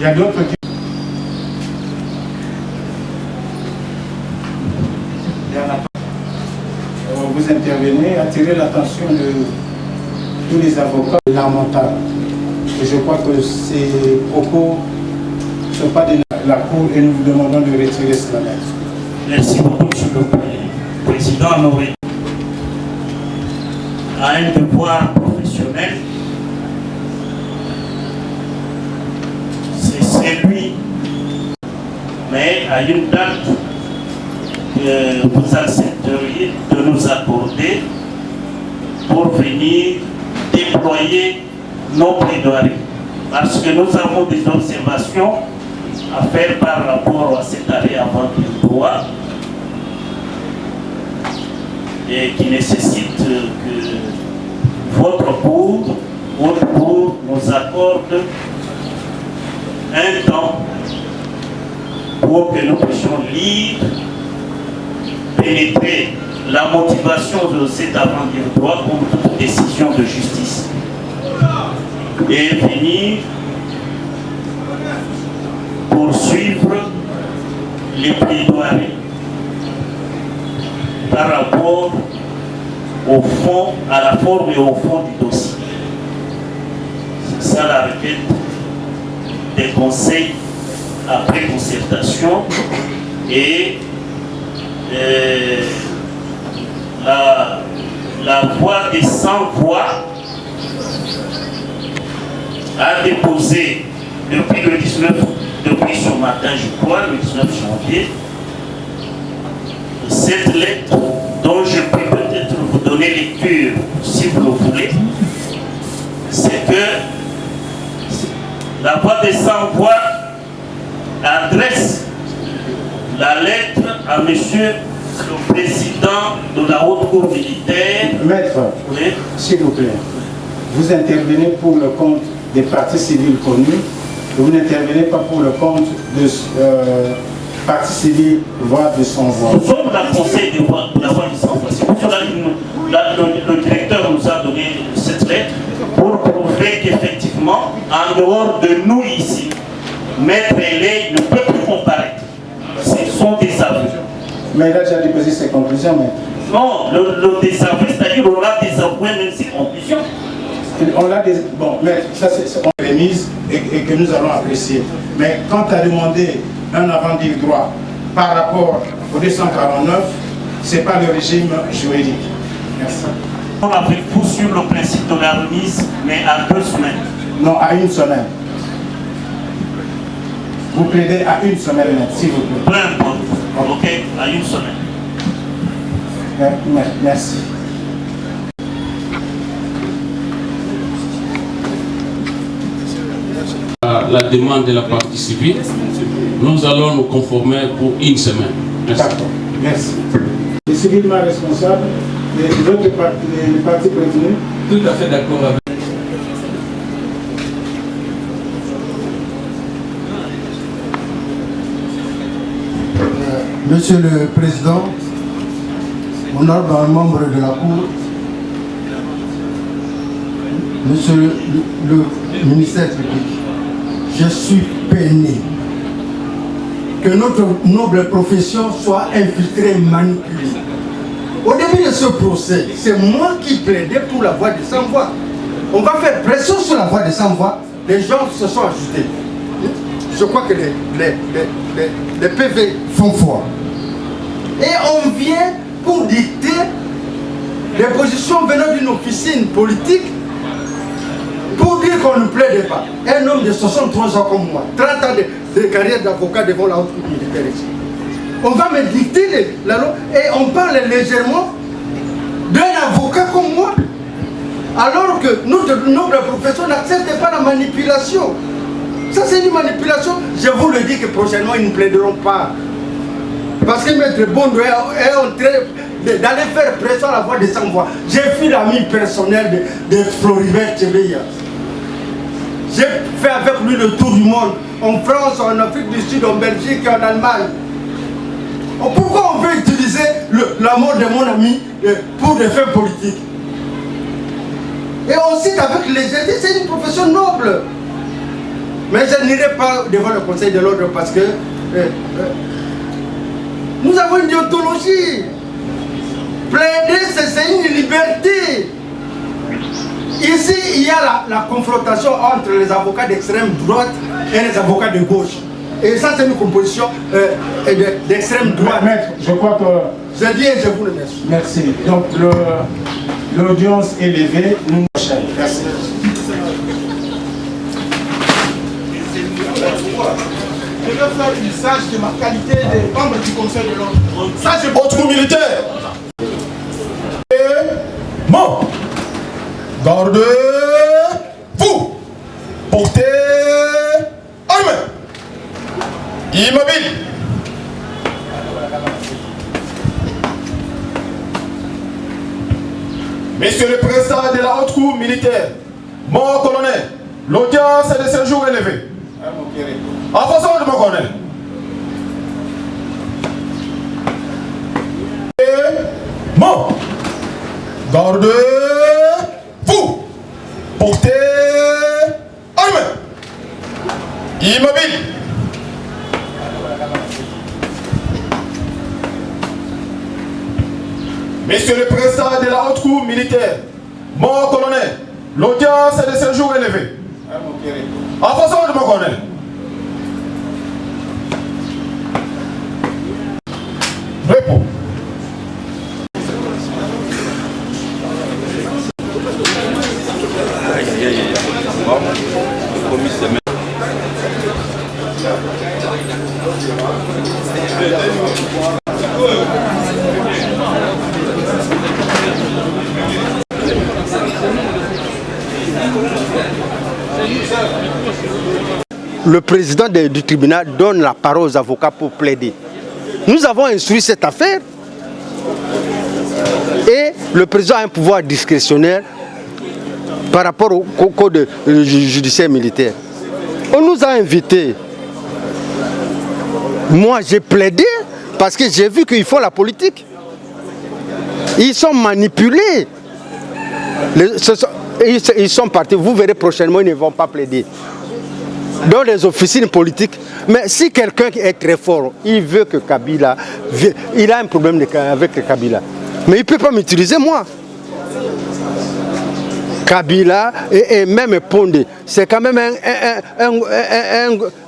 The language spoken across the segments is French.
Il y a d'autres qui... Vous intervenez, attirez l'attention de tous les avocats lamentables. Et je crois que ces propos ne sont pas de la Cour et nous vous demandons de retirer cela. Merci beaucoup, M. le Président. Noé a un devoir professionnel. C'est lui. Mais à une date que vous accepteriez de nous accorder pour venir déployer nos plaidoiries. Parce que nous avons des observations à faire par rapport à cet arrêt avant du droit et qui nécessite que votre cour nous accorde un temps pour que nous puissions lire, pénétrer la motivation de cet avant du droit comme toute décision de justice et venir poursuivre les plaidoiries par rapport au fond, à la forme et au fond du dossier. C'est ça la requête des conseils après concertation et la voix des sans-voix a déposé depuis le 19, depuis ce matin, je crois, le 19 janvier, cette lettre dont je peux peut-être vous donner lecture si vous le voulez. C'est que la voix des sans-voix adresse la lettre à monsieur le président de la haute cour militaire. Maître, oui, s'il vous plaît, vous intervenez pour le compte des partis civils connus, et vous n'intervenez pas pour le compte de partis civils voix de sans voix. Nous sommes la conseil de la voix de sans voix. C'est pour cela que le directeur nous a donné cette lettre pour prouver qu'effectivement, en dehors de nous ici, Maître Eley ne peut plus comparaître. Ce sont des aveux. Mais il a déjà déposé ses conclusions, maître. Non, le désaveu, c'est-à-dire on a désavoué même ses conclusions. On l'a des... Bon, maître, ça c'est remise et que nous allons apprécier. Mais quand tu as demandé un avant-dire droit par rapport au 249, ce n'est pas le régime juridique. Merci. On avait tout sur le principe de la remise, mais à 2 semaines. Non, à 1 semaine. Vous plaidez à 1 semaine, s'il vous plaît. Peu importe. Ok, à 1 semaine. Merci. La demande de la partie civile, nous allons nous conformer pour 1 semaine. D'accord, merci. Les civilement responsables, les partis prévenus. Tout à fait d'accord avec. Monsieur le Président, honorable membre de la Cour, Monsieur le ministère public, je suis peiné que notre noble profession soit infiltrée, manipulée. Au début de ce procès, c'est moi qui plaidais pour la voix des sans-voix. On va faire pression sur la voix des sans-voix, les gens se sont ajoutés. Je crois que les PV font foi. Et on vient pour dicter les positions venant d'une officine politique pour dire qu'on ne plaide pas. Un homme de 63 ans comme moi, 30 ans de carrière d'avocat devant la haute cour militaire ici. On va me dicter la loi et on parle légèrement d'un avocat comme moi. Alors que notre profession n'accepte pas la manipulation. Ça c'est une manipulation. Je vous le dis que prochainement ils ne plaideront pas. Parce que Maître Bondo est en train d'aller faire pression à la voix des sans-voix. J'ai fait l'ami personnel de Floribert Chebeya. J'ai fait avec lui le tour du monde, en France, en Afrique du Sud, en Belgique et en Allemagne. Pourquoi on veut utiliser la mort de mon ami pour des fins politiques? Et on cite avec légèreté, c'est une profession noble. Mais je n'irai pas devant le Conseil de l'ordre parce que nous avons une déontologie. Plaider, c'est une liberté. Ici, il y a la confrontation entre les avocats d'extrême droite et les avocats de gauche. Et ça, c'est une composition d'extrême droite. Maître, je crois que... Je dis et je vous remercie. Merci. Donc, l'audience est levée. Nous... Merci. Je vais faire usage de ma qualité de membre du Conseil de l'ordre. Ça, c'est Haute cour militaire. Bon. Gardez-vous. Portez arme. Immobile. Monsieur le président de la haute cour militaire, mon colonel, l'audience est de ce jour élevée. En façon de mon colonel. Bon. Gardez-vous. Portez arme. Immobile. Monsieur le président de la haute cour militaire, mon colonel, l'audience est de ce jour élevée. En façon de mon colonel. Repos. Le président du tribunal donne la parole aux avocats pour plaider. Nous avons instruit cette affaire et le président a un pouvoir discrétionnaire par rapport au code judiciaire militaire. On nous a invités. Moi, j'ai plaidé parce que j'ai vu qu'ils font la politique. Ils sont manipulés. Ils sont partis. Vous verrez prochainement, ils ne vont pas plaider. Dans les officines politiques. Mais si quelqu'un est très fort, il veut que Kabila, il a un problème avec Kabila. Mais il ne peut pas m'utiliser moi. Kabila et même Pondé, c'est quand même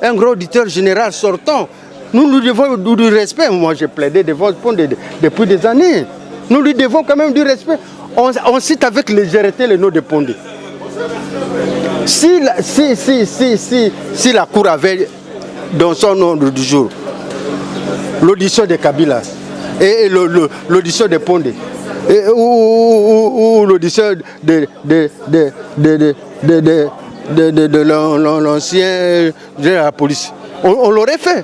un gros auditeur général sortant. Nous lui devons du respect. Moi, j'ai plaidé devant Pondé depuis des années. Nous lui devons quand même du respect. On cite avec légèreté le nom de Pondé. Si la Cour avait dans son ordre du jour l'audition de Kabila et l'audition de Pondé ou l'audition de l'ancien de la police, on l'aurait fait.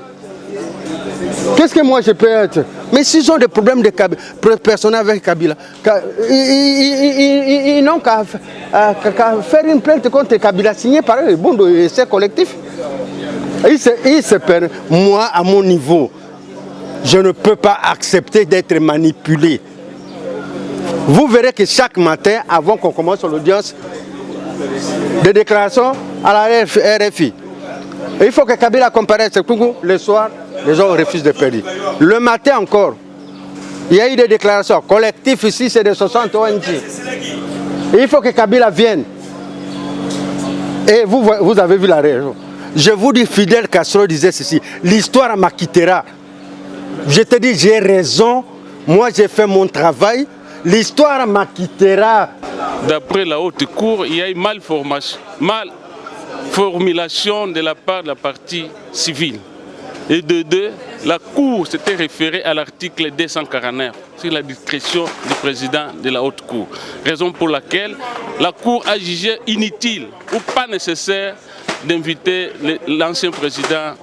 Qu'est-ce que moi je peux être? Mais s'ils ont des problèmes de personnels avec Kabila, ils n'ont qu'à faire une plainte contre Kabila signée par le Bondo et ses collectifs. Moi, à mon niveau, je ne peux pas accepter d'être manipulé. Vous verrez que chaque matin, avant qu'on commence l'audience, des déclarations à la RFI. Il faut que Kabila comparaisse le soir. Les gens refusent de payer. Le matin encore, il y a eu des déclarations collectives ici, c'est de 60 ONG. Il faut que Kabila vienne. Et vous avez vu la réaction. Je vous dis, Fidel Castro disait ceci, l'histoire m'acquittera. Je te dis, j'ai raison, moi j'ai fait mon travail, l'histoire m'acquittera. D'après la haute cour, il y a eu malformulation de la part de la partie civile. Et de deux, la Cour s'était référée à l'article 249 sur la discrétion du président de la haute cour. Raison pour laquelle la Cour a jugé inutile ou pas nécessaire d'inviter l'ancien président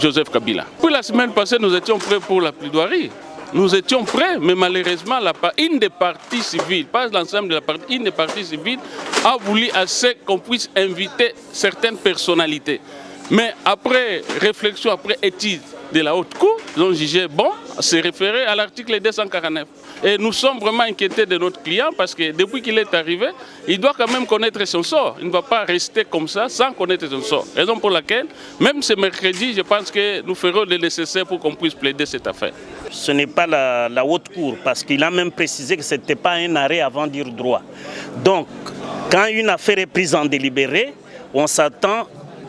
Joseph Kabila. Puis la semaine passée, nous étions prêts pour la plaidoirie. Nous étions prêts, mais malheureusement, une des parties civiles, pas l'ensemble de la partie, une des parties civiles a voulu assez qu'on puisse inviter certaines personnalités. Mais après réflexion, après étude, de la haute cour, ils ont jugé bon, se référer à l'article 249. Et nous sommes vraiment inquiétés de notre client parce que depuis qu'il est arrivé, il doit quand même connaître son sort. Il ne va pas rester comme ça sans connaître son sort. Raison pour laquelle, même ce mercredi, je pense que nous ferons le nécessaire pour qu'on puisse plaider cette affaire. Ce n'est pas la haute cour parce qu'il a même précisé que ce n'était pas un arrêt avant dire droit. Donc, quand une affaire est prise en délibéré, on s'attend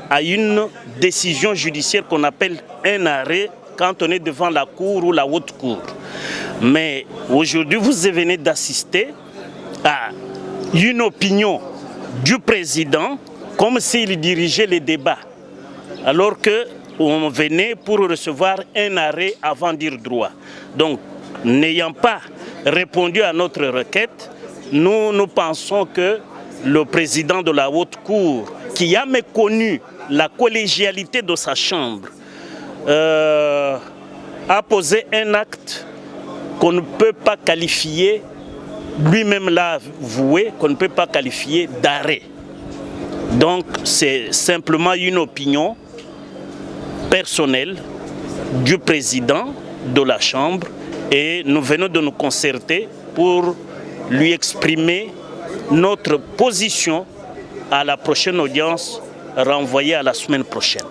à une décision judiciaire qu'on appelle un arrêt quand on est devant la cour ou la haute cour. Mais aujourd'hui, vous venez d'assister à une opinion du président comme s'il dirigeait les débats, alors qu'on venait pour recevoir un arrêt avant dire droit. Donc, n'ayant pas répondu à notre requête, nous pensons que le président de la haute cour, qui a méconnu la collégialité de sa chambre, a posé un acte qu'on ne peut pas qualifier, lui-même l'a avoué, qu'on ne peut pas qualifier d'arrêt. Donc c'est simplement une opinion personnelle du président de la Chambre et nous venons de nous concerter pour lui exprimer notre position à la prochaine audience renvoyée à la semaine prochaine.